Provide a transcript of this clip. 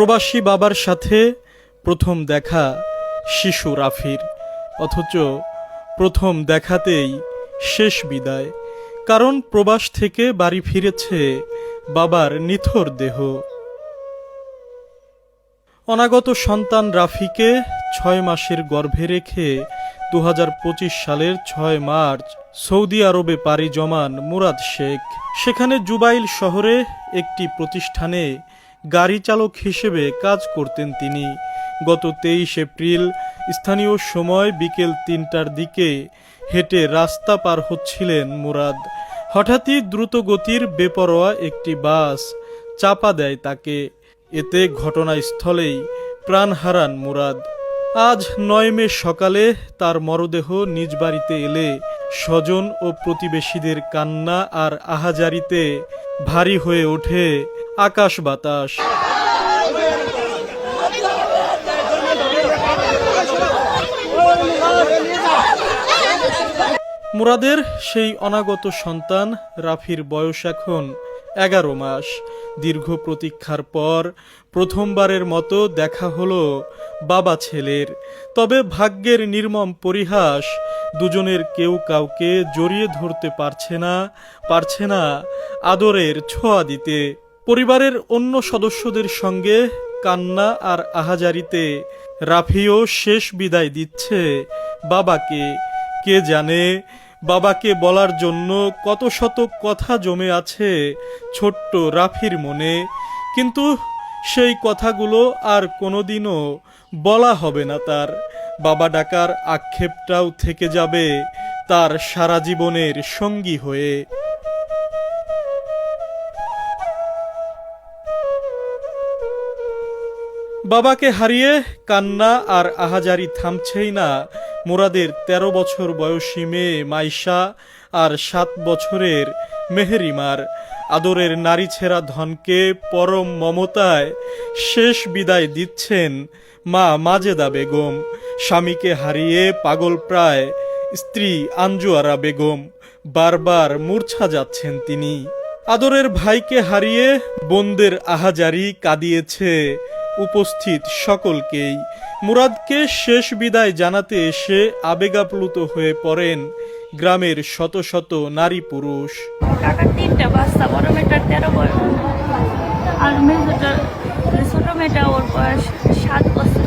প্রবাসী বাবার সাথে প্রথম দেখা শিশু রাফির, অথচ প্রথম দেখাতেই শেষ বিদায়। কারণ প্রবাস থেকে বাড়ি ফিরেছে বাবার নিথর দেহ। অনাগত সন্তান রাফিকে 6 মাসের গর্ভে রেখে 2025 সালের 6 মার্চ সৌদি আরবে পাড়ি জমান মুরাদ শেখ। সেখানে জুবাইল শহরে একটি প্রতিষ্ঠানে গাড়ি চালক হিসেবে কাজ করতেন তিনি। গত 23 এপ্রিল স্থানীয় সময় বিকেল 3টার দিকে হেঁটে রাস্তা পার হচ্ছিলেন মুরাদ। হঠাৎই দ্রুতগতির বেপরোয়া একটি বাস চাপা দেয় তাকে। এতে ঘটনাস্থলেই প্রাণ হারান মুরাদ। আজ 9 মে সকালে তার মরদেহ নিজ বাড়িতে এলে স্বজন ও প্রতিবেশীদের কান্না আর আহাজারিতে ভারী হয়ে ওঠে আকাশ বাতাস। মুরাদের সেই অনাগত সন্তান রাফির বয়স এখন 11 মাস। দীর্ঘ প্রতীক্ষার পর প্রথমবারের মতো দেখা হলো বাবা ছেলের। তবে ভাগ্যের নির্মম পরিহাস, দুজনের কেউ কাউকে জড়িয়ে ধরতে পারছে না আদরের ছোঁয়া দিতে। পরিবারের অন্য সদস্যদের সঙ্গে কান্না আর আহাজারিতে রাফিও শেষ বিদায় দিচ্ছে বাবাকে। কে জানে বাবাকে বলার জন্য কত শত কথা জমে আছে ছোট্ট রাফির মনে, কিন্তু সেই কথাগুলো আর কোনোদিনও বলা হবে না তার। বাবা ডাকার আক্ষেপটাও থেকে যাবে তার সারা জীবনের সঙ্গী হয়ে। বাবাকে হারিয়ে কান্না আর আহাজারি থামছেই না মুরাদের 13 বছর বয়সী মেয়ে মাইশা আর 7 বছরের মেহেরিমার। আদরের নারী ছেঁড়া ধনকে পরম মমতায় শেষ বিদায় দিচ্ছেন মা মাজেদা বেগম। স্বামীকে হারিয়ে পাগল প্রায় স্ত্রী আঞ্জুয়ারা বেগম। বারবার মূর্ছা যাচ্ছেন তিনি। আদরের ভাইকে হারিয়ে বোনদের আহাজারি কাঁদিয়েছে উপস্থিত সকলকেই। মুরাদকে শেষ বিদায় জানাতে এসে আবেগাপ্লুত হয়ে পড়েন গ্রামের শত শত নারী পুরুষ। কাকার 3টা বাচ্চা, বড় মেয়েটার 13 বছর আর ছোট মেয়েটা ওর বয়স 7 বছর।